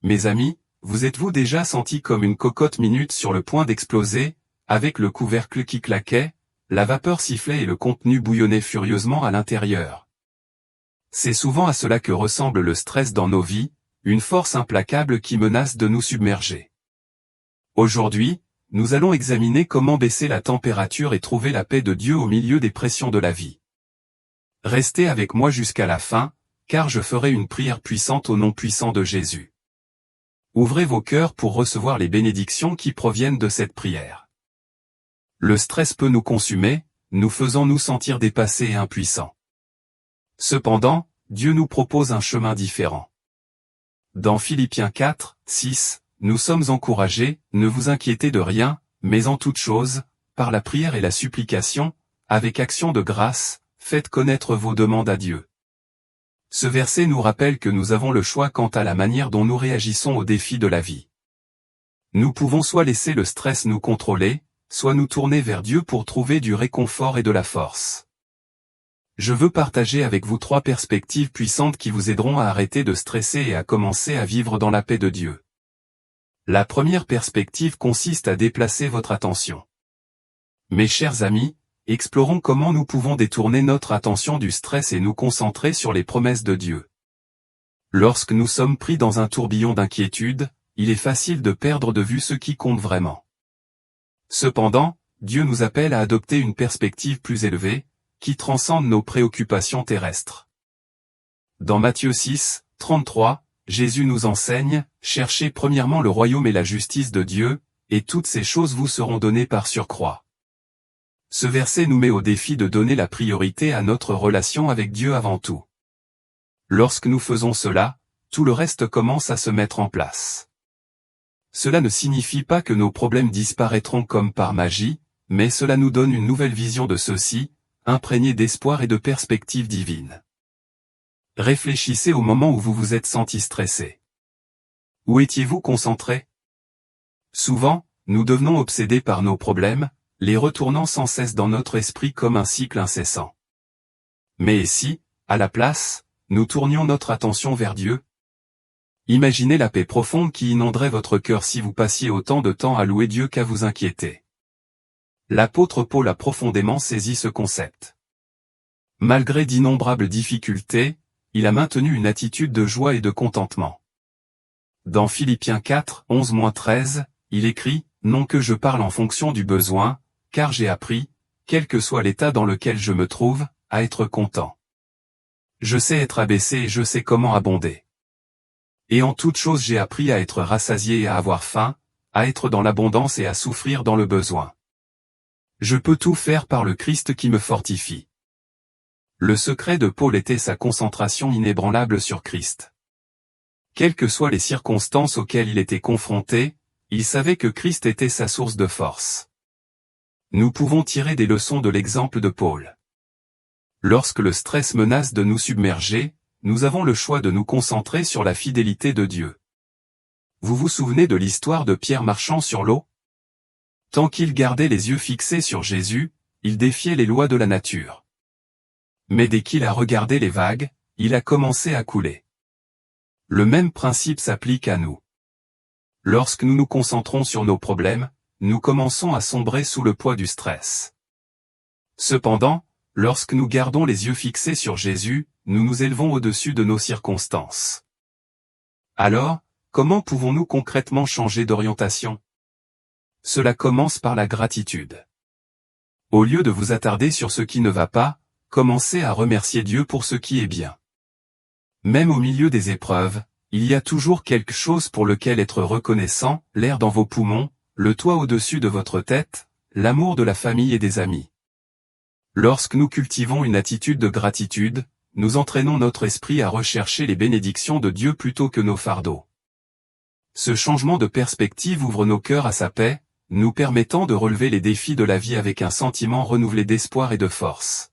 Mes amis, vous êtes-vous déjà senti comme une cocotte minute sur le point d'exploser, avec le couvercle qui claquait, la vapeur sifflait et le contenu bouillonnait furieusement à l'intérieur? C'est souvent à cela que ressemble le stress dans nos vies, une force implacable qui menace de nous submerger. Aujourd'hui, nous allons examiner comment baisser la température et trouver la paix de Dieu au milieu des pressions de la vie. Restez avec moi jusqu'à la fin, car je ferai une prière puissante au nom puissant de Jésus. Ouvrez vos cœurs pour recevoir les bénédictions qui proviennent de cette prière. Le stress peut nous consumer, nous faisant nous sentir dépassés et impuissants. Cependant, Dieu nous propose un chemin différent. Dans Philippiens 4, 6, nous sommes encouragés, ne vous inquiétez de rien, mais en toute chose, par la prière et la supplication, avec action de grâce, faites connaître vos demandes à Dieu. Ce verset nous rappelle que nous avons le choix quant à la manière dont nous réagissons aux défis de la vie. Nous pouvons soit laisser le stress nous contrôler, soit nous tourner vers Dieu pour trouver du réconfort et de la force. Je veux partager avec vous 3 perspectives puissantes qui vous aideront à arrêter de stresser et à commencer à vivre dans la paix de Dieu. La première perspective consiste à déplacer votre attention. Mes chers amis, explorons comment nous pouvons détourner notre attention du stress et nous concentrer sur les promesses de Dieu. Lorsque nous sommes pris dans un tourbillon d'inquiétude, il est facile de perdre de vue ce qui compte vraiment. Cependant, Dieu nous appelle à adopter une perspective plus élevée, qui transcende nos préoccupations terrestres. Dans Matthieu 6, 33, Jésus nous enseigne, « Cherchez premièrement le royaume et la justice de Dieu, et toutes ces choses vous seront données par surcroît. » Ce verset nous met au défi de donner la priorité à notre relation avec Dieu avant tout. Lorsque nous faisons cela, tout le reste commence à se mettre en place. Cela ne signifie pas que nos problèmes disparaîtront comme par magie, mais cela nous donne une nouvelle vision de ceux-ci, imprégnée d'espoir et de perspectives divines. Réfléchissez au moment où vous vous êtes senti stressé. Où étiez-vous concentré? Souvent, nous devenons obsédés par nos problèmes, les retournant sans cesse dans notre esprit comme un cycle incessant. Mais si, à la place, nous tournions notre attention vers Dieu? Imaginez la paix profonde qui inonderait votre cœur si vous passiez autant de temps à louer Dieu qu'à vous inquiéter. L'apôtre Paul a profondément saisi ce concept. Malgré d'innombrables difficultés, il a maintenu une attitude de joie et de contentement. Dans Philippiens 4, 11-13, il écrit, « Non que je parle en fonction du besoin, car j'ai appris, quel que soit l'état dans lequel je me trouve, à être content. Je sais être abaissé et je sais comment abonder. Et en toute chose j'ai appris à être rassasié et à avoir faim, à être dans l'abondance et à souffrir dans le besoin. Je peux tout faire par le Christ qui me fortifie. » Le secret de Paul était sa concentration inébranlable sur Christ. Quelles que soient les circonstances auxquelles il était confronté, il savait que Christ était sa source de force. Nous pouvons tirer des leçons de l'exemple de Paul. Lorsque le stress menace de nous submerger, nous avons le choix de nous concentrer sur la fidélité de Dieu. Vous vous souvenez de l'histoire de Pierre marchant sur l'eau? Tant qu'il gardait les yeux fixés sur Jésus, il défiait les lois de la nature. Mais dès qu'il a regardé les vagues, il a commencé à couler. Le même principe s'applique à nous. Lorsque nous nous concentrons sur nos problèmes, nous commençons à sombrer sous le poids du stress. Cependant, lorsque nous gardons les yeux fixés sur Jésus, nous nous élevons au-dessus de nos circonstances. Alors, comment pouvons-nous concrètement changer d'orientation? Cela commence par la gratitude. Au lieu de vous attarder sur ce qui ne va pas, commencez à remercier Dieu pour ce qui est bien. Même au milieu des épreuves, il y a toujours quelque chose pour lequel être reconnaissant, l'air dans vos poumons, le toit au-dessus de votre tête, l'amour de la famille et des amis. Lorsque nous cultivons une attitude de gratitude, nous entraînons notre esprit à rechercher les bénédictions de Dieu plutôt que nos fardeaux. Ce changement de perspective ouvre nos cœurs à sa paix, nous permettant de relever les défis de la vie avec un sentiment renouvelé d'espoir et de force.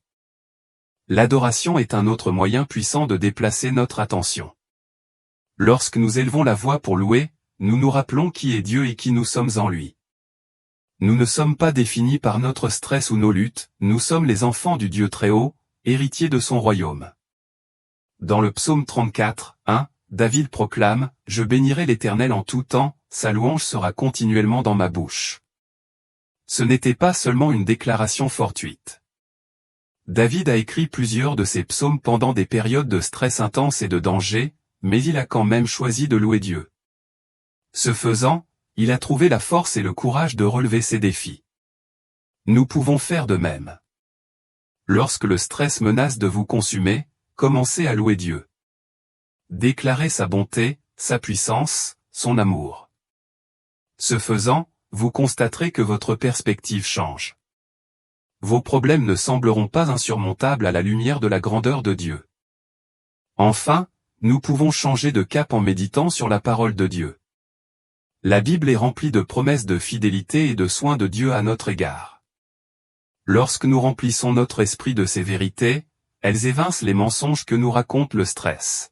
L'adoration est un autre moyen puissant de déplacer notre attention. Lorsque nous élevons la voix pour louer, nous nous rappelons qui est Dieu et qui nous sommes en lui. Nous ne sommes pas définis par notre stress ou nos luttes, nous sommes les enfants du Dieu très haut, héritiers de son royaume. Dans le psaume 34, 1, David proclame, « Je bénirai l'Éternel en tout temps, sa louange sera continuellement dans ma bouche. » Ce n'était pas seulement une déclaration fortuite. David a écrit plusieurs de ses psaumes pendant des périodes de stress intense et de danger, mais il a quand même choisi de louer Dieu. Ce faisant, il a trouvé la force et le courage de relever ces défis. Nous pouvons faire de même. Lorsque le stress menace de vous consumer, commencez à louer Dieu. Déclarez sa bonté, sa puissance, son amour. Ce faisant, vous constaterez que votre perspective change. Vos problèmes ne sembleront pas insurmontables à la lumière de la grandeur de Dieu. Enfin, nous pouvons changer de cap en méditant sur la parole de Dieu. La Bible est remplie de promesses de fidélité et de soins de Dieu à notre égard. Lorsque nous remplissons notre esprit de ces vérités, elles évincent les mensonges que nous raconte le stress.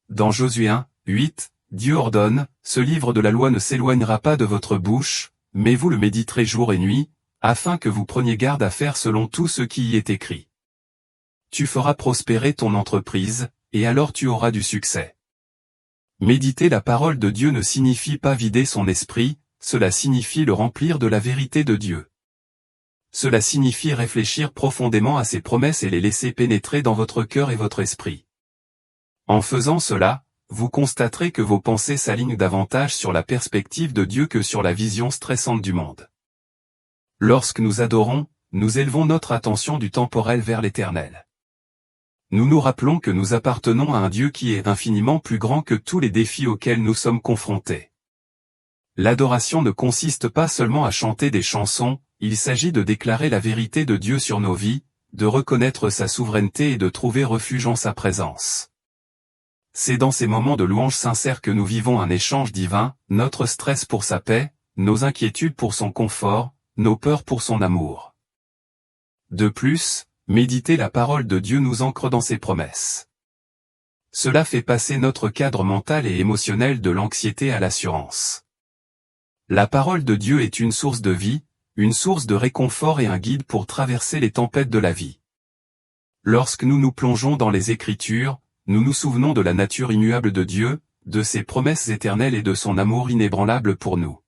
Dans Josué 1, 8, Dieu ordonne, « Ce livre de la loi ne s'éloignera pas de votre bouche, mais vous le méditerez jour et nuit, afin que vous preniez garde à faire selon tout ce qui y est écrit. Tu feras prospérer ton entreprise, et alors tu auras du succès. » Méditer la parole de Dieu ne signifie pas vider son esprit, cela signifie le remplir de la vérité de Dieu. Cela signifie réfléchir profondément à ses promesses et les laisser pénétrer dans votre cœur et votre esprit. En faisant cela, vous constaterez que vos pensées s'alignent davantage sur la perspective de Dieu que sur la vision stressante du monde. Lorsque nous adorons, nous élevons notre attention du temporel vers l'éternel. Nous nous rappelons que nous appartenons à un Dieu qui est infiniment plus grand que tous les défis auxquels nous sommes confrontés. L'adoration ne consiste pas seulement à chanter des chansons, il s'agit de déclarer la vérité de Dieu sur nos vies, de reconnaître sa souveraineté et de trouver refuge en sa présence. C'est dans ces moments de louange sincère que nous vivons un échange divin, notre stress pour sa paix, nos inquiétudes pour son confort, nos peurs pour son amour. De plus, méditer la parole de Dieu nous ancre dans ses promesses. Cela fait passer notre cadre mental et émotionnel de l'anxiété à l'assurance. La parole de Dieu est une source de vie, une source de réconfort et un guide pour traverser les tempêtes de la vie. Lorsque nous nous plongeons dans les Écritures, nous nous souvenons de la nature immuable de Dieu, de ses promesses éternelles et de son amour inébranlable pour nous.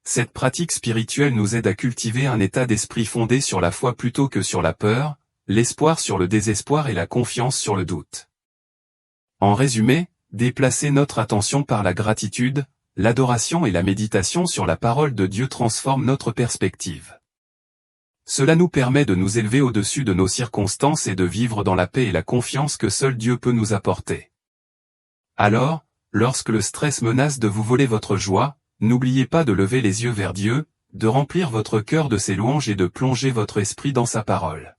Cette pratique spirituelle nous aide à cultiver un état d'esprit fondé sur la foi plutôt que sur la peur, l'espoir sur le désespoir et la confiance sur le doute. En résumé, déplacer notre attention par la gratitude, l'adoration et la méditation sur la parole de Dieu transforme notre perspective. Cela nous permet de nous élever au-dessus de nos circonstances et de vivre dans la paix et la confiance que seul Dieu peut nous apporter. Alors, lorsque le stress menace de vous voler votre joie, n'oubliez pas de lever les yeux vers Dieu, de remplir votre cœur de ses louanges et de plonger votre esprit dans sa parole.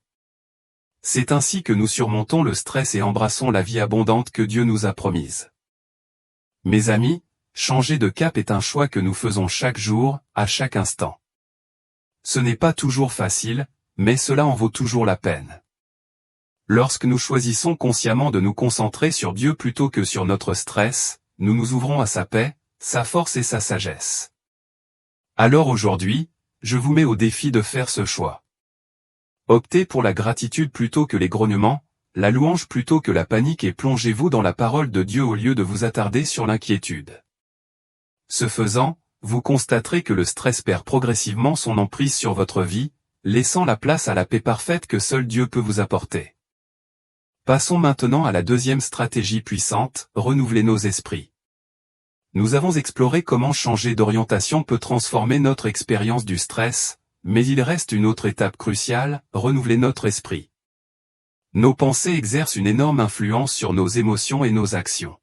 C'est ainsi que nous surmontons le stress et embrassons la vie abondante que Dieu nous a promise. Mes amis, changer de cap est un choix que nous faisons chaque jour, à chaque instant. Ce n'est pas toujours facile, mais cela en vaut toujours la peine. Lorsque nous choisissons consciemment de nous concentrer sur Dieu plutôt que sur notre stress, nous nous ouvrons à sa paix, sa force et sa sagesse. Alors aujourd'hui, je vous mets au défi de faire ce choix. Optez pour la gratitude plutôt que les grognements, la louange plutôt que la panique et plongez-vous dans la parole de Dieu au lieu de vous attarder sur l'inquiétude. Ce faisant, vous constaterez que le stress perd progressivement son emprise sur votre vie, laissant la place à la paix parfaite que seul Dieu peut vous apporter. Passons maintenant à la deuxième stratégie puissante, renouveler nos esprits. Nous avons exploré comment changer d'orientation peut transformer notre expérience du stress, mais il reste une autre étape cruciale, renouveler notre esprit. Nos pensées exercent une énorme influence sur nos émotions et nos actions.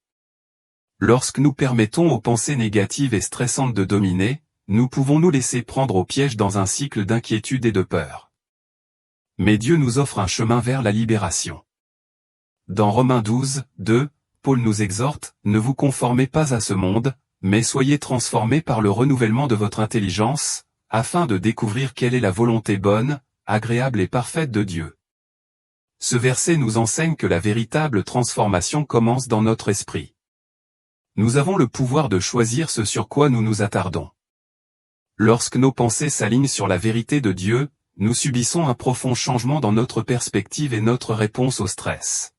Lorsque nous permettons aux pensées négatives et stressantes de dominer, nous pouvons nous laisser prendre au piège dans un cycle d'inquiétude et de peur. Mais Dieu nous offre un chemin vers la libération. Dans Romains 12, 2, Paul nous exhorte, « Ne vous conformez pas à ce monde, mais soyez transformés par le renouvellement de votre intelligence, afin de découvrir quelle est la volonté bonne, agréable et parfaite de Dieu. » Ce verset nous enseigne que la véritable transformation commence dans notre esprit. Nous avons le pouvoir de choisir ce sur quoi nous nous attardons. Lorsque nos pensées s'alignent sur la vérité de Dieu, nous subissons un profond changement dans notre perspective et notre réponse au stress.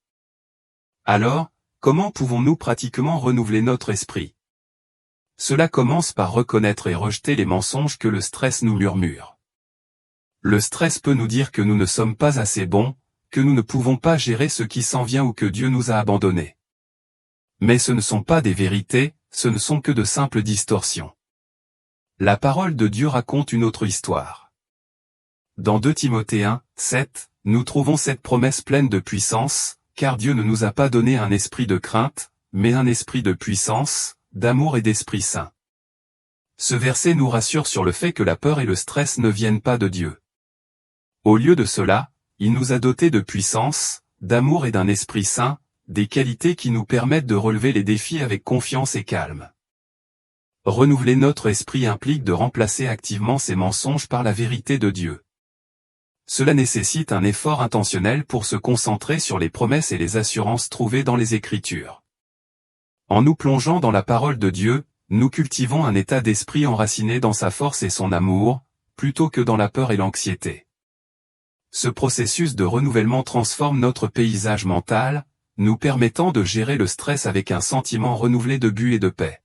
Alors, Comment pouvons-nous pratiquement renouveler notre esprit? Cela commence par reconnaître et rejeter les mensonges que le stress nous murmure. Le stress peut nous dire que nous ne sommes pas assez bons, que nous ne pouvons pas gérer ce qui s'en vient ou que Dieu nous a abandonnés. Mais ce ne sont pas des vérités, ce ne sont que de simples distorsions. La parole de Dieu raconte une autre histoire. Dans 2 Timothée 1, 7, nous trouvons cette promesse pleine de puissance, car Dieu ne nous a pas donné un esprit de crainte, mais un esprit de puissance, d'amour et d'Esprit Saint. Ce verset nous rassure sur le fait que la peur et le stress ne viennent pas de Dieu. Au lieu de cela, il nous a dotés de puissance, d'amour et d'un Esprit Saint, des qualités qui nous permettent de relever les défis avec confiance et calme. Renouveler notre esprit implique de remplacer activement ces mensonges par la vérité de Dieu. Cela nécessite un effort intentionnel pour se concentrer sur les promesses et les assurances trouvées dans les Écritures. En nous plongeant dans la parole de Dieu, nous cultivons un état d'esprit enraciné dans sa force et son amour, plutôt que dans la peur et l'anxiété. Ce processus de renouvellement transforme notre paysage mental, nous permettant de gérer le stress avec un sentiment renouvelé de but et de paix.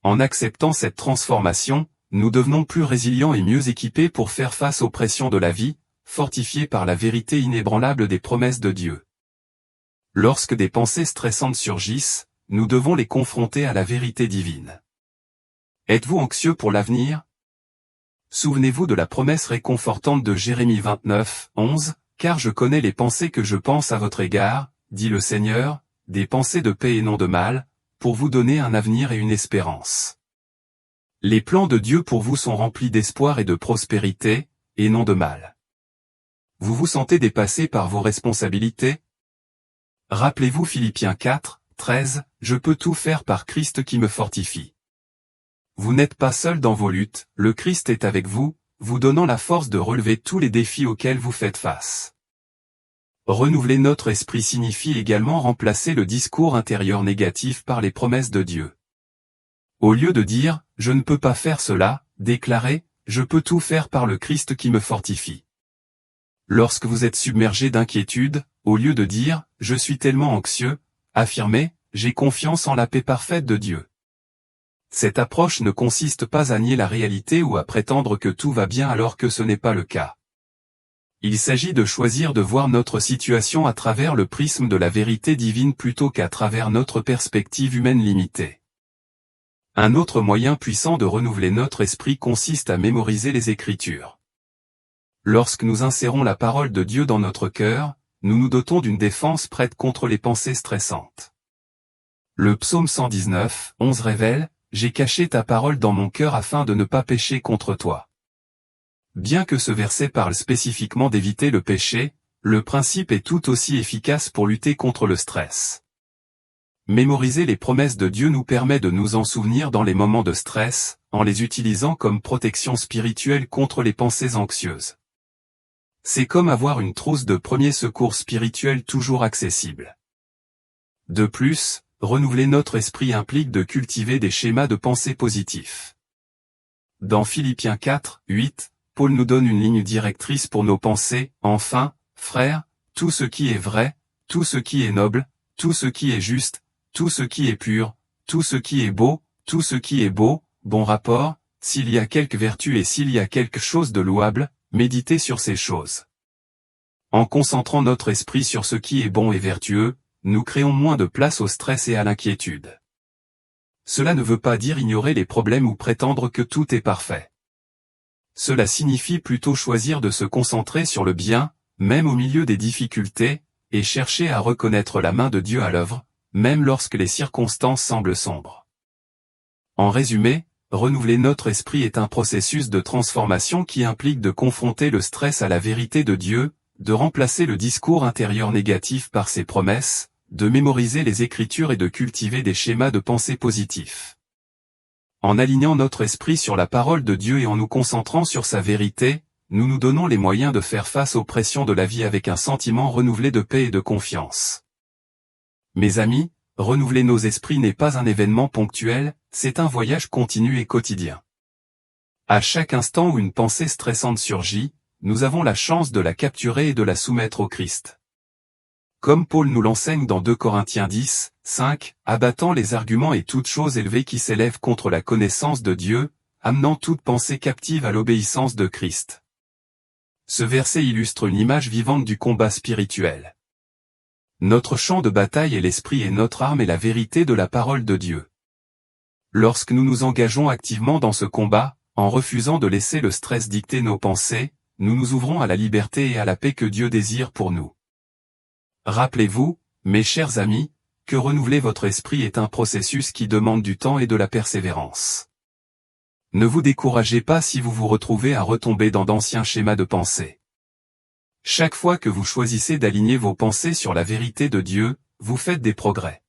En acceptant cette transformation, nous devenons plus résilients et mieux équipés pour faire face aux pressions de la vie, fortifiés par la vérité inébranlable des promesses de Dieu. Lorsque des pensées stressantes surgissent, nous devons les confronter à la vérité divine. Êtes-vous anxieux pour l'avenir? Souvenez-vous de la promesse réconfortante de Jérémie 29, 11, « Car je connais les pensées que je pense à votre égard, dit le Seigneur, des pensées de paix et non de mal, pour vous donner un avenir et une espérance. » Les plans de Dieu pour vous sont remplis d'espoir et de prospérité, et non de mal. Vous vous sentez dépassé par vos responsabilités? Rappelez-vous Philippiens 4, 13, « Je peux tout faire par Christ qui me fortifie. » Vous n'êtes pas seul dans vos luttes, le Christ est avec vous, vous donnant la force de relever tous les défis auxquels vous faites face. Renouveler notre esprit signifie également remplacer le discours intérieur négatif par les promesses de Dieu. Au lieu de dire « Je ne peux pas faire cela », déclarez « Je peux tout faire par le Christ qui me fortifie. » Lorsque vous êtes submergé d'inquiétude, au lieu de dire « Je suis tellement anxieux », affirmez « J'ai confiance en la paix parfaite de Dieu. » Cette approche ne consiste pas à nier la réalité ou à prétendre que tout va bien alors que ce n'est pas le cas. Il s'agit de choisir de voir notre situation à travers le prisme de la vérité divine plutôt qu'à travers notre perspective humaine limitée. Un autre moyen puissant de renouveler notre esprit consiste à mémoriser les Écritures. Lorsque nous insérons la parole de Dieu dans notre cœur, nous nous dotons d'une défense prête contre les pensées stressantes. Le psaume 119, 11 révèle « J'ai caché ta parole dans mon cœur afin de ne pas pécher contre toi. » Bien que ce verset parle spécifiquement d'éviter le péché, le principe est tout aussi efficace pour lutter contre le stress. Mémoriser les promesses de Dieu nous permet de nous en souvenir dans les moments de stress, en les utilisant comme protection spirituelle contre les pensées anxieuses. C'est comme avoir une trousse de premiers secours spirituels toujours accessible. De plus, renouveler notre esprit implique de cultiver des schémas de pensée positifs. Dans Philippiens 4, 8, Paul nous donne une ligne directrice pour nos pensées, « Enfin, frères, tout ce qui est vrai, tout ce qui est noble, tout ce qui est juste, tout ce qui est pur, tout ce qui est beau, tout ce qui est beau, bon rapport, s'il y a quelque vertu et s'il y a quelque chose de louable, méditez sur ces choses. » En concentrant notre esprit sur ce qui est bon et vertueux, nous créons moins de place au stress et à l'inquiétude. Cela ne veut pas dire ignorer les problèmes ou prétendre que tout est parfait. Cela signifie plutôt choisir de se concentrer sur le bien, même au milieu des difficultés, et chercher à reconnaître la main de Dieu à l'œuvre, même lorsque les circonstances semblent sombres. En résumé, renouveler notre esprit est un processus de transformation qui implique de confronter le stress à la vérité de Dieu, de remplacer le discours intérieur négatif par ses promesses, de mémoriser les Écritures et de cultiver des schémas de pensée positifs. En alignant notre esprit sur la parole de Dieu et en nous concentrant sur sa vérité, nous nous donnons les moyens de faire face aux pressions de la vie avec un sentiment renouvelé de paix et de confiance. Mes amis, renouveler nos esprits n'est pas un événement ponctuel, c'est un voyage continu et quotidien. À chaque instant où une pensée stressante surgit, nous avons la chance de la capturer et de la soumettre au Christ. Comme Paul nous l'enseigne dans 2 Corinthiens 10, 5, abattant les arguments et toutes choses élevées qui s'élèvent contre la connaissance de Dieu, amenant toute pensée captive à l'obéissance de Christ. Ce verset illustre une image vivante du combat spirituel. Notre champ de bataille est l'esprit et notre arme est la vérité de la parole de Dieu. Lorsque nous nous engageons activement dans ce combat, en refusant de laisser le stress dicter nos pensées, nous nous ouvrons à la liberté et à la paix que Dieu désire pour nous. Rappelez-vous, mes chers amis, que renouveler votre esprit est un processus qui demande du temps et de la persévérance. Ne vous découragez pas si vous vous retrouvez à retomber dans d'anciens schémas de pensée. Chaque fois que vous choisissez d'aligner vos pensées sur la vérité de Dieu, vous faites des progrès.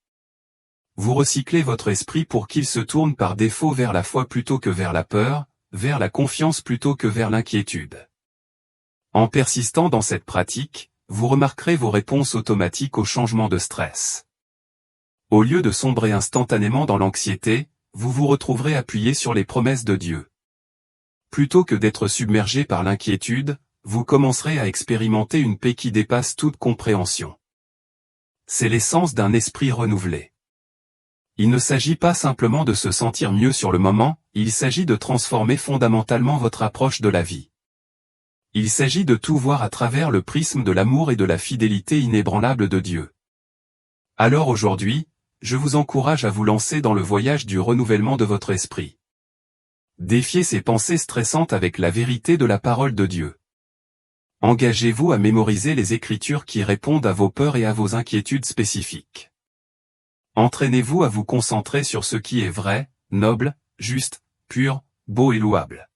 Vous recyclez votre esprit pour qu'il se tourne par défaut vers la foi plutôt que vers la peur, vers la confiance plutôt que vers l'inquiétude. En persistant dans cette pratique, vous remarquerez vos réponses automatiques au changement de stress. Au lieu de sombrer instantanément dans l'anxiété, vous vous retrouverez appuyé sur les promesses de Dieu. Plutôt que d'être submergé par l'inquiétude, vous commencerez à expérimenter une paix qui dépasse toute compréhension. C'est l'essence d'un esprit renouvelé. Il ne s'agit pas simplement de se sentir mieux sur le moment, il s'agit de transformer fondamentalement votre approche de la vie. Il s'agit de tout voir à travers le prisme de l'amour et de la fidélité inébranlable de Dieu. Alors aujourd'hui, je vous encourage à vous lancer dans le voyage du renouvellement de votre esprit. Défiez ces pensées stressantes avec la vérité de la parole de Dieu. Engagez-vous à mémoriser les Écritures qui répondent à vos peurs et à vos inquiétudes spécifiques. Entraînez-vous à vous concentrer sur ce qui est vrai, noble, juste, pur, beau et louable.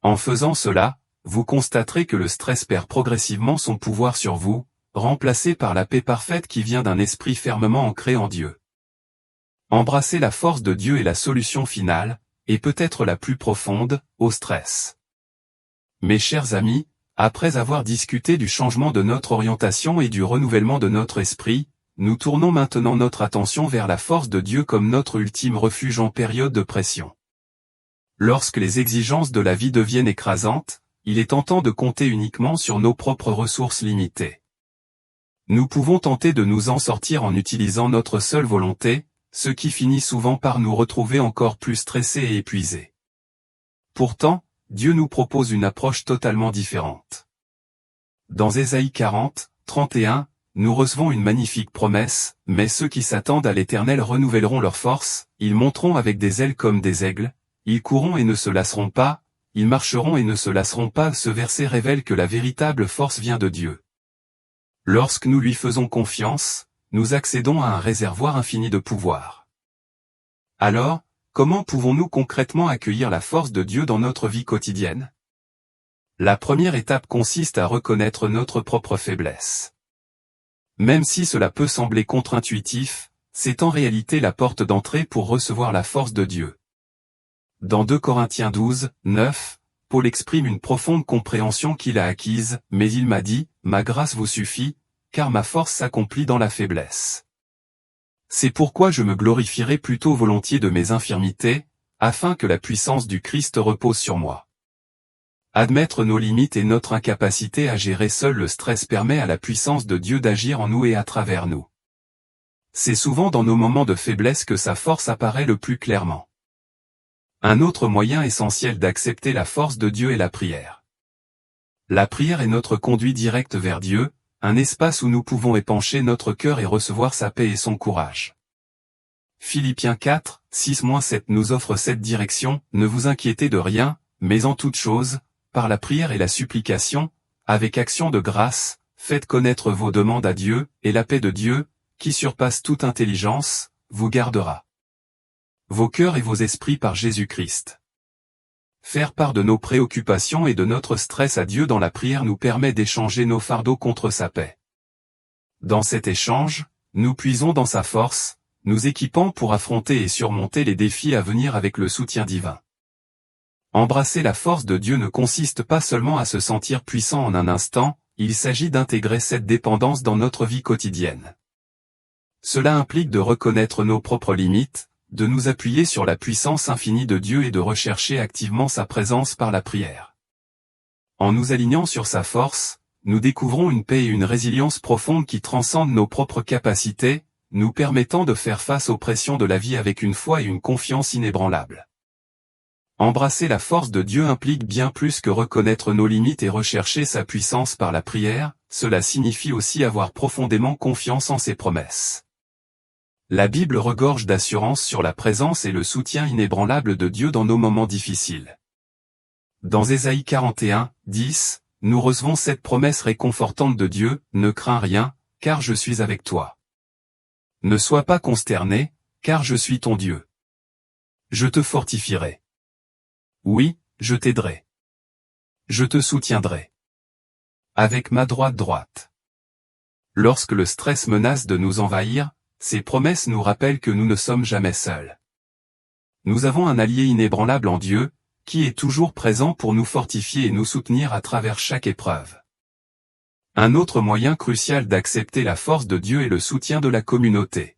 En faisant cela, vous constaterez que le stress perd progressivement son pouvoir sur vous, remplacé par la paix parfaite qui vient d'un esprit fermement ancré en Dieu. Embrasser la force de Dieu est la solution finale, et peut-être la plus profonde, au stress. Mes chers amis, après avoir discuté du changement de notre orientation et du renouvellement de notre esprit, nous tournons maintenant notre attention vers la force de Dieu comme notre ultime refuge en période de pression. Lorsque les exigences de la vie deviennent écrasantes, il est tentant de compter uniquement sur nos propres ressources limitées. Nous pouvons tenter de nous en sortir en utilisant notre seule volonté, ce qui finit souvent par nous retrouver encore plus stressés et épuisés. Pourtant, Dieu nous propose une approche totalement différente. Dans Ésaïe 40, 31, nous recevons une magnifique promesse, « Mais ceux qui s'attendent à l'Éternel renouvelleront leur force, ils monteront avec des ailes comme des aigles, ils courront et ne se lasseront pas, ils marcheront et ne se lasseront pas ». Ce verset révèle que la véritable force vient de Dieu. Lorsque nous lui faisons confiance, nous accédons à un réservoir infini de pouvoir. Alors, comment pouvons-nous concrètement accueillir la force de Dieu dans notre vie quotidienne? La première étape consiste à reconnaître notre propre faiblesse. Même si cela peut sembler contre-intuitif, c'est en réalité la porte d'entrée pour recevoir la force de Dieu. Dans 2 Corinthiens 12, 9, Paul exprime une profonde compréhension qu'il a acquise, mais il m'a dit, « Ma grâce vous suffit, car ma force s'accomplit dans la faiblesse. » C'est pourquoi je me glorifierai plutôt volontiers de mes infirmités, afin que la puissance du Christ repose sur moi. Admettre nos limites et notre incapacité à gérer seul le stress permet à la puissance de Dieu d'agir en nous et à travers nous. C'est souvent dans nos moments de faiblesse que sa force apparaît le plus clairement. Un autre moyen essentiel d'accepter la force de Dieu est la prière. La prière est notre conduit direct vers Dieu, un espace où nous pouvons épancher notre cœur et recevoir sa paix et son courage. Philippiens 4, 6-7 nous offre cette direction, « Ne vous inquiétez de rien, mais en toute chose, par la prière et la supplication, avec action de grâce, faites connaître vos demandes à Dieu, et la paix de Dieu, qui surpasse toute intelligence, vous gardera vos cœurs et vos esprits par Jésus-Christ. » Faire part de nos préoccupations et de notre stress à Dieu dans la prière nous permet d'échanger nos fardeaux contre sa paix. Dans cet échange, nous puisons dans sa force, nous équipant pour affronter et surmonter les défis à venir avec le soutien divin. Embrasser la force de Dieu ne consiste pas seulement à se sentir puissant en un instant, il s'agit d'intégrer cette dépendance dans notre vie quotidienne. Cela implique de reconnaître nos propres limites, de nous appuyer sur la puissance infinie de Dieu et de rechercher activement sa présence par la prière. En nous alignant sur sa force, nous découvrons une paix et une résilience profonde qui transcendent nos propres capacités, nous permettant de faire face aux pressions de la vie avec une foi et une confiance inébranlables. Embrasser la force de Dieu implique bien plus que reconnaître nos limites et rechercher sa puissance par la prière, cela signifie aussi avoir profondément confiance en ses promesses. La Bible regorge d'assurance sur la présence et le soutien inébranlable de Dieu dans nos moments difficiles. Dans Ésaïe 41, 10, nous recevons cette promesse réconfortante de Dieu, « Ne crains rien, car je suis avec toi. Ne sois pas consterné, car je suis ton Dieu. Je te fortifierai. Oui, je t'aiderai. Je te soutiendrai. Avec ma droite. » Lorsque le stress menace de nous envahir, ces promesses nous rappellent que nous ne sommes jamais seuls. Nous avons un allié inébranlable en Dieu, qui est toujours présent pour nous fortifier et nous soutenir à travers chaque épreuve. Un autre moyen crucial d'accepter la force de Dieu est le soutien de la communauté.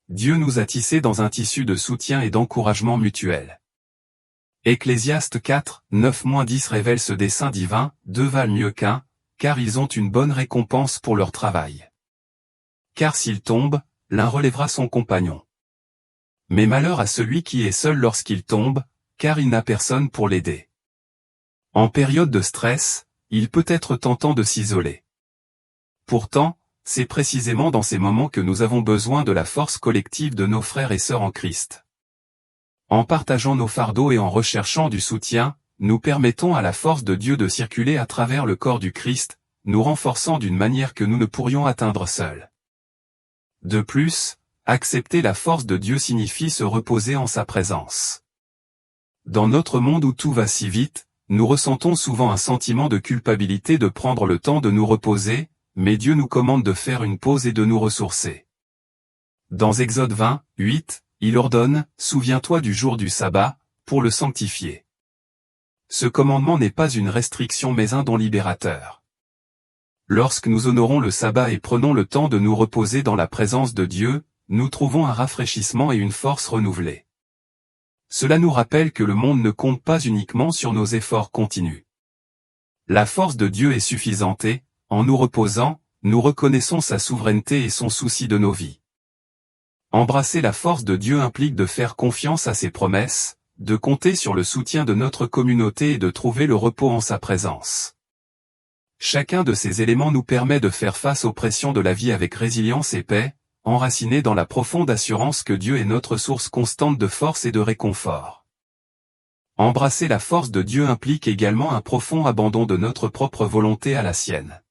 Dieu nous a tissés dans un tissu de soutien et d'encouragement mutuel. Ecclésiaste 4, 9-10 révèle ce dessein divin, deux valent mieux qu'un, car ils ont une bonne récompense pour leur travail. Car s'il tombe, l'un relèvera son compagnon. Mais malheur à celui qui est seul lorsqu'il tombe, car il n'a personne pour l'aider. En période de stress, il peut être tentant de s'isoler. Pourtant, c'est précisément dans ces moments que nous avons besoin de la force collective de nos frères et sœurs en Christ. En partageant nos fardeaux et en recherchant du soutien, nous permettons à la force de Dieu de circuler à travers le corps du Christ, nous renforçant d'une manière que nous ne pourrions atteindre seuls. De plus, accepter la force de Dieu signifie se reposer en sa présence. Dans notre monde où tout va si vite, nous ressentons souvent un sentiment de culpabilité de prendre le temps de nous reposer, mais Dieu nous commande de faire une pause et de nous ressourcer. Dans Exode 20, 8, il ordonne, « Souviens-toi du jour du sabbat, pour le sanctifier. » Ce commandement n'est pas une restriction mais un don libérateur. Lorsque nous honorons le sabbat et prenons le temps de nous reposer dans la présence de Dieu, nous trouvons un rafraîchissement et une force renouvelée. Cela nous rappelle que le monde ne compte pas uniquement sur nos efforts continus. La force de Dieu est suffisante et, en nous reposant, nous reconnaissons sa souveraineté et son souci de nos vies. Embrasser la force de Dieu implique de faire confiance à ses promesses, de compter sur le soutien de notre communauté et de trouver le repos en sa présence. Chacun de ces éléments nous permet de faire face aux pressions de la vie avec résilience et paix, enracinés dans la profonde assurance que Dieu est notre source constante de force et de réconfort. Embrasser la force de Dieu implique également un profond abandon de notre propre volonté à la sienne.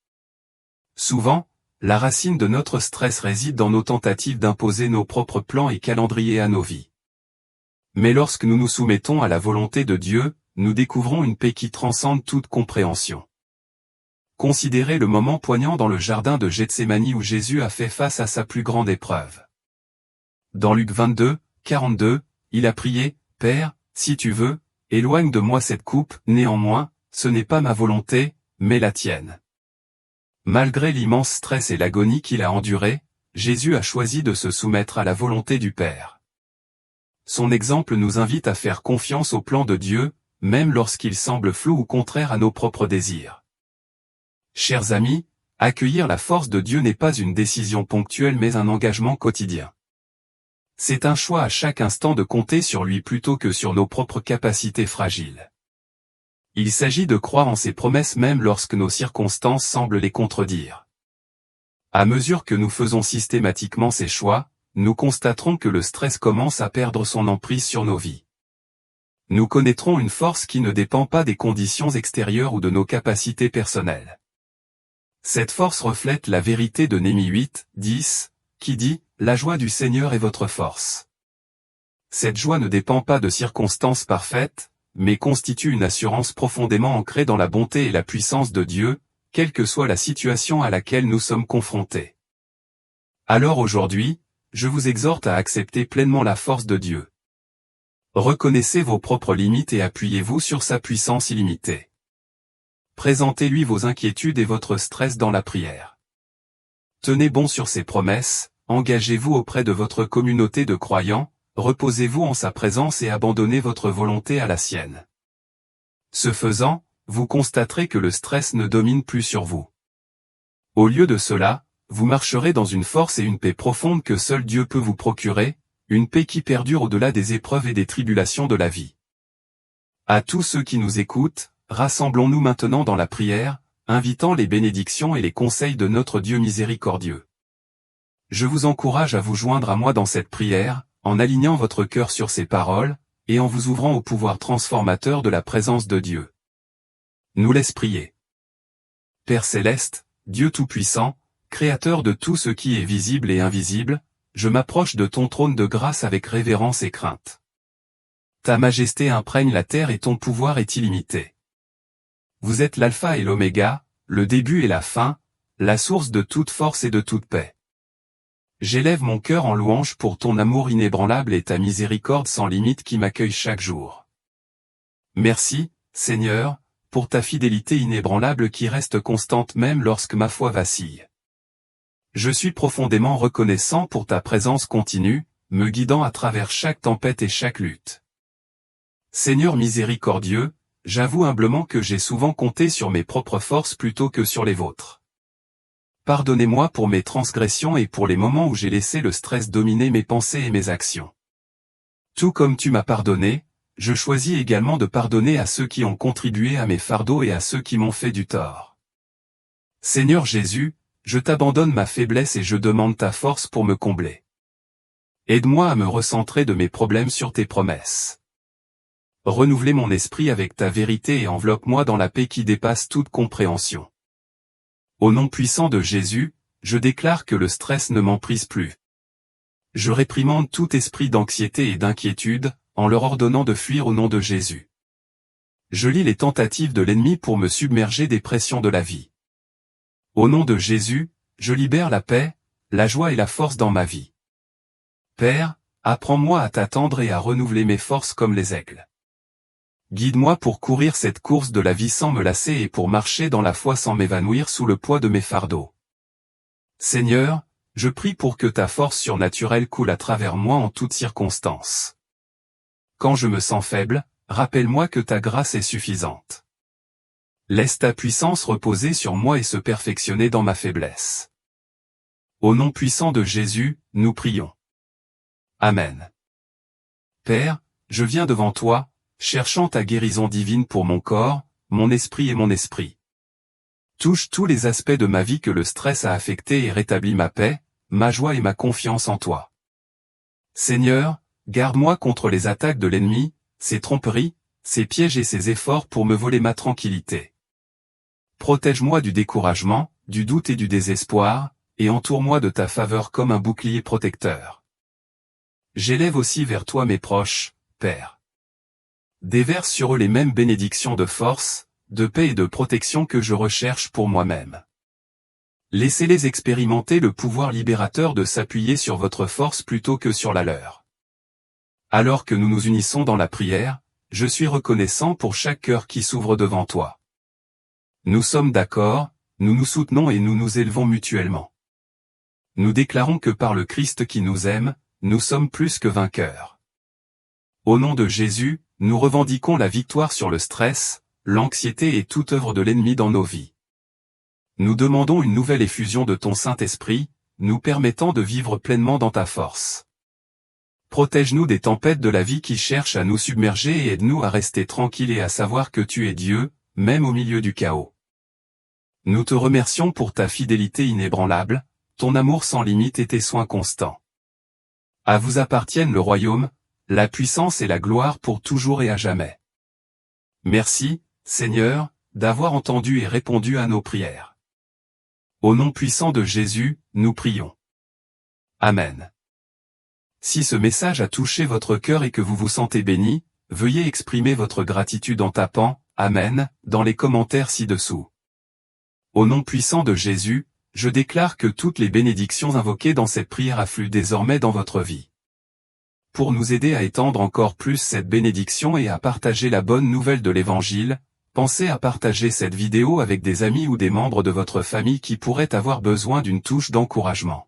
Souvent, la racine de notre stress réside dans nos tentatives d'imposer nos propres plans et calendriers à nos vies. Mais lorsque nous nous soumettons à la volonté de Dieu, nous découvrons une paix qui transcende toute compréhension. Considérez le moment poignant dans le jardin de Gethsémani où Jésus a fait face à sa plus grande épreuve. Dans Luc 22, 42, il a prié, « Père, si tu veux, éloigne de moi cette coupe, néanmoins, ce n'est pas ma volonté, mais la tienne. » Malgré l'immense stress et l'agonie qu'il a enduré, Jésus a choisi de se soumettre à la volonté du Père. Son exemple nous invite à faire confiance au plan de Dieu, même lorsqu'il semble flou ou contraire à nos propres désirs. Chers amis, accueillir la force de Dieu n'est pas une décision ponctuelle mais un engagement quotidien. C'est un choix à chaque instant de compter sur lui plutôt que sur nos propres capacités fragiles. Il s'agit de croire en ses promesses même lorsque nos circonstances semblent les contredire. À mesure que nous faisons systématiquement ces choix, nous constaterons que le stress commence à perdre son emprise sur nos vies. Nous connaîtrons une force qui ne dépend pas des conditions extérieures ou de nos capacités personnelles. Cette force reflète la vérité de Néhémie 8, 10, qui dit « La joie du Seigneur est votre force ». Cette joie ne dépend pas de circonstances parfaites, mais constitue une assurance profondément ancrée dans la bonté et la puissance de Dieu, quelle que soit la situation à laquelle nous sommes confrontés. Alors aujourd'hui, je vous exhorte à accepter pleinement la force de Dieu. Reconnaissez vos propres limites et appuyez-vous sur sa puissance illimitée. Présentez-lui vos inquiétudes et votre stress dans la prière. Tenez bon sur ses promesses, engagez-vous auprès de votre communauté de croyants, reposez-vous en sa présence et abandonnez votre volonté à la sienne. Ce faisant, vous constaterez que le stress ne domine plus sur vous. Au lieu de cela, vous marcherez dans une force et une paix profonde que seul Dieu peut vous procurer, une paix qui perdure au-delà des épreuves et des tribulations de la vie. À tous ceux qui nous écoutent, rassemblons-nous maintenant dans la prière, invitant les bénédictions et les conseils de notre Dieu miséricordieux. Je vous encourage à vous joindre à moi dans cette prière, en alignant votre cœur sur ces paroles, et en vous ouvrant au pouvoir transformateur de la présence de Dieu. Nous laisse prier. Père céleste, Dieu tout-puissant, Créateur de tout ce qui est visible et invisible, je m'approche de ton trône de grâce avec révérence et crainte. Ta majesté imprègne la terre et ton pouvoir est illimité. Vous êtes l'alpha et l'oméga, le début et la fin, la source de toute force et de toute paix. J'élève mon cœur en louange pour ton amour inébranlable et ta miséricorde sans limite qui m'accueille chaque jour. Merci, Seigneur, pour ta fidélité inébranlable qui reste constante même lorsque ma foi vacille. Je suis profondément reconnaissant pour ta présence continue, me guidant à travers chaque tempête et chaque lutte. Seigneur miséricordieux, j'avoue humblement que j'ai souvent compté sur mes propres forces plutôt que sur les vôtres. Pardonnez-moi pour mes transgressions et pour les moments où j'ai laissé le stress dominer mes pensées et mes actions. Tout comme tu m'as pardonné, je choisis également de pardonner à ceux qui ont contribué à mes fardeaux et à ceux qui m'ont fait du tort. Seigneur Jésus, je t'abandonne ma faiblesse et je demande ta force pour me combler. Aide-moi à me recentrer de mes problèmes sur tes promesses. Renouvelez mon esprit avec ta vérité et enveloppe-moi dans la paix qui dépasse toute compréhension. Au nom puissant de Jésus, je déclare que le stress ne m'emprise plus. Je réprimande tout esprit d'anxiété et d'inquiétude, en leur ordonnant de fuir au nom de Jésus. Je lis les tentatives de l'ennemi pour me submerger des pressions de la vie. Au nom de Jésus, je libère la paix, la joie et la force dans ma vie. Père, apprends-moi à t'attendre et à renouveler mes forces comme les aigles. Guide-moi pour courir cette course de la vie sans me lasser et pour marcher dans la foi sans m'évanouir sous le poids de mes fardeaux. Seigneur, je prie pour que ta force surnaturelle coule à travers moi en toutes circonstances. Quand je me sens faible, rappelle-moi que ta grâce est suffisante. Laisse ta puissance reposer sur moi et se perfectionner dans ma faiblesse. Au nom puissant de Jésus, nous prions. Amen. Père, je viens devant toi, cherchant ta guérison divine pour mon corps, mon esprit et mon esprit. Touche tous les aspects de ma vie que le stress a affectés et rétablis ma paix, ma joie et ma confiance en toi. Seigneur, garde-moi contre les attaques de l'ennemi, ses tromperies, ses pièges et ses efforts pour me voler ma tranquillité. Protège-moi du découragement, du doute et du désespoir, et entoure-moi de ta faveur comme un bouclier protecteur. J'élève aussi vers toi mes proches, Père. Déverse sur eux les mêmes bénédictions de force, de paix et de protection que je recherche pour moi-même. Laissez-les expérimenter le pouvoir libérateur de s'appuyer sur votre force plutôt que sur la leur. Alors que nous nous unissons dans la prière, je suis reconnaissant pour chaque cœur qui s'ouvre devant toi. Nous sommes d'accord, nous nous soutenons et nous nous élevons mutuellement. Nous déclarons que par le Christ qui nous aime, nous sommes plus que vainqueurs. Au nom de Jésus, nous revendiquons la victoire sur le stress, l'anxiété et toute œuvre de l'ennemi dans nos vies. Nous demandons une nouvelle effusion de ton Saint-Esprit, nous permettant de vivre pleinement dans ta force. Protège-nous des tempêtes de la vie qui cherchent à nous submerger et aide-nous à rester tranquilles et à savoir que tu es Dieu, même au milieu du chaos. Nous te remercions pour ta fidélité inébranlable, ton amour sans limite et tes soins constants. À vous appartiennent le royaume, la puissance et la gloire pour toujours et à jamais. Merci, Seigneur, d'avoir entendu et répondu à nos prières. Au nom puissant de Jésus, nous prions. Amen. Si ce message a touché votre cœur et que vous vous sentez béni, veuillez exprimer votre gratitude en tapant « Amen » dans les commentaires ci-dessous. Au nom puissant de Jésus, je déclare que toutes les bénédictions invoquées dans cette prière affluent désormais dans votre vie. Pour nous aider à étendre encore plus cette bénédiction et à partager la bonne nouvelle de l'Évangile, pensez à partager cette vidéo avec des amis ou des membres de votre famille qui pourraient avoir besoin d'une touche d'encouragement.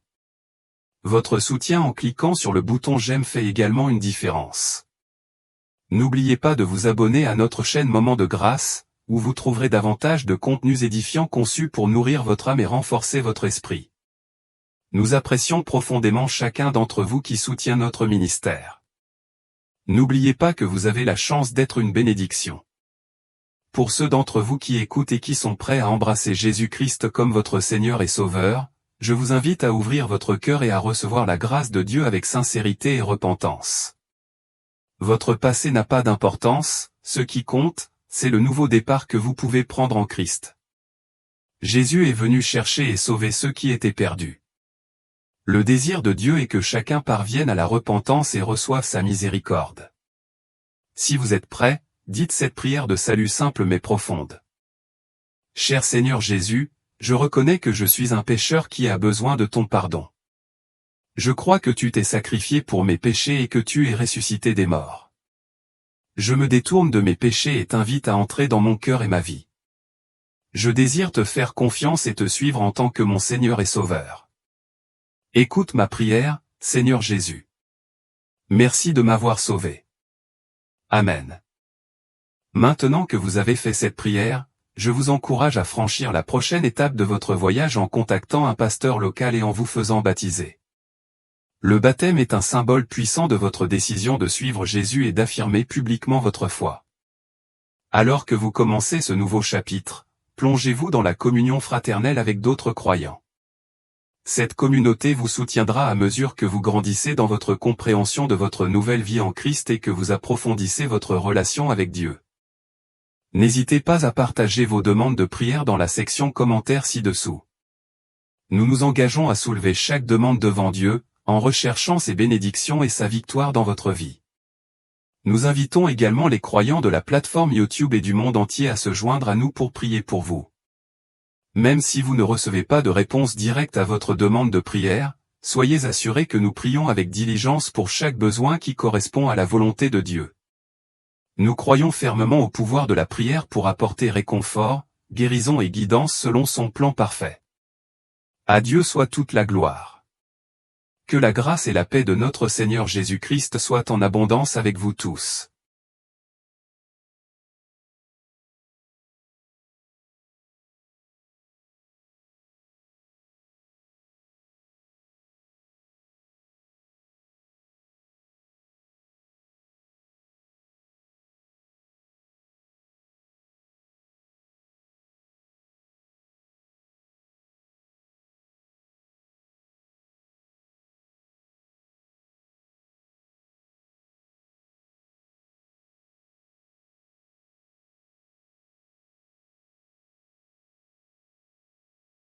Votre soutien en cliquant sur le bouton j'aime fait également une différence. N'oubliez pas de vous abonner à notre chaîne Moment de Grâce, où vous trouverez davantage de contenus édifiants conçus pour nourrir votre âme et renforcer votre esprit. Nous apprécions profondément chacun d'entre vous qui soutient notre ministère. N'oubliez pas que vous avez la chance d'être une bénédiction. Pour ceux d'entre vous qui écoutent et qui sont prêts à embrasser Jésus-Christ comme votre Seigneur et Sauveur, je vous invite à ouvrir votre cœur et à recevoir la grâce de Dieu avec sincérité et repentance. Votre passé n'a pas d'importance, ce qui compte, c'est le nouveau départ que vous pouvez prendre en Christ. Jésus est venu chercher et sauver ceux qui étaient perdus. Le désir de Dieu est que chacun parvienne à la repentance et reçoive sa miséricorde. Si vous êtes prêts, dites cette prière de salut simple mais profonde. Cher Seigneur Jésus, je reconnais que je suis un pécheur qui a besoin de ton pardon. Je crois que tu t'es sacrifié pour mes péchés et que tu es ressuscité des morts. Je me détourne de mes péchés et t'invite à entrer dans mon cœur et ma vie. Je désire te faire confiance et te suivre en tant que mon Seigneur et Sauveur. Écoute ma prière, Seigneur Jésus. Merci de m'avoir sauvé. Amen. Maintenant que vous avez fait cette prière, je vous encourage à franchir la prochaine étape de votre voyage en contactant un pasteur local et en vous faisant baptiser. Le baptême est un symbole puissant de votre décision de suivre Jésus et d'affirmer publiquement votre foi. Alors que vous commencez ce nouveau chapitre, plongez-vous dans la communion fraternelle avec d'autres croyants. Cette communauté vous soutiendra à mesure que vous grandissez dans votre compréhension de votre nouvelle vie en Christ et que vous approfondissez votre relation avec Dieu. N'hésitez pas à partager vos demandes de prière dans la section commentaires ci-dessous. Nous nous engageons à soulever chaque demande devant Dieu, en recherchant ses bénédictions et sa victoire dans votre vie. Nous invitons également les croyants de la plateforme YouTube et du monde entier à se joindre à nous pour prier pour vous. Même si vous ne recevez pas de réponse directe à votre demande de prière, soyez assurés que nous prions avec diligence pour chaque besoin qui correspond à la volonté de Dieu. Nous croyons fermement au pouvoir de la prière pour apporter réconfort, guérison et guidance selon son plan parfait. À Dieu soit toute la gloire. Que la grâce et la paix de notre Seigneur Jésus-Christ soient en abondance avec vous tous.